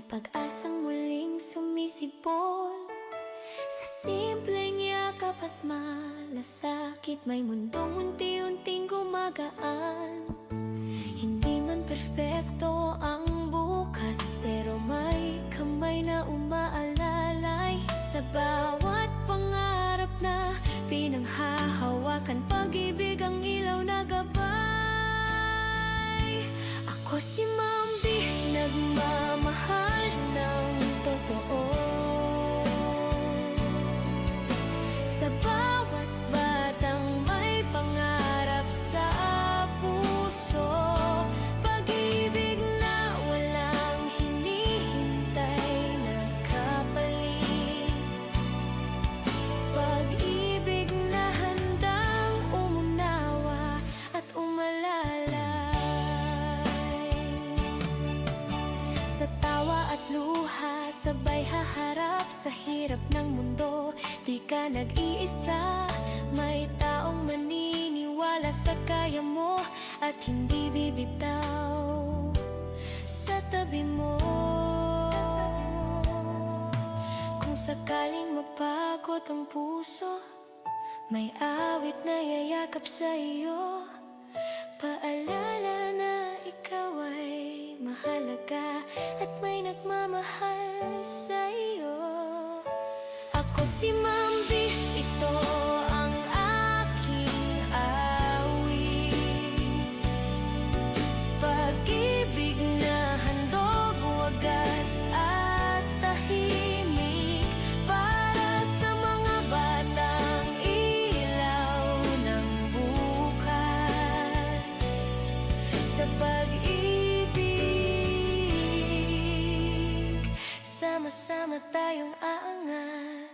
May pag-asang muling sumisipol sa simpleng yakap at malasakit. May mundong unti-unting gumagaan. Hindi man perfecto ang bukas, pero may kamay na umaalalay sa bawat pangarap na pinanghahawakan. Pag-ibig ang ilaw na gabay. Ako si Mambi, nagmamahal ng totoo. Sa bawat batang may pangarap sa puso, pag-ibig na walang hinihintay na kapalit, pag-ibig na handang umunawa at umalalay. Sa tawa at luha, sabay haharap sa hirap ng mundo. Di ka nag-iisa, may taong maniniwala sa kaya mo at hindi bibitaw sa tabi mo. Kung sakaling mapagod ang puso, may awit na yayakap sa iyo. Paalala na ikaw ay mahalaga at may nagmamahal sa iyo. Ako si Mambi, ito ang aking awit. Pag-ibig na handog, wagas at tahimik, para sa mga batang ilaw ng bukas. Sa pag-ibig, sama-sama tayong aangat.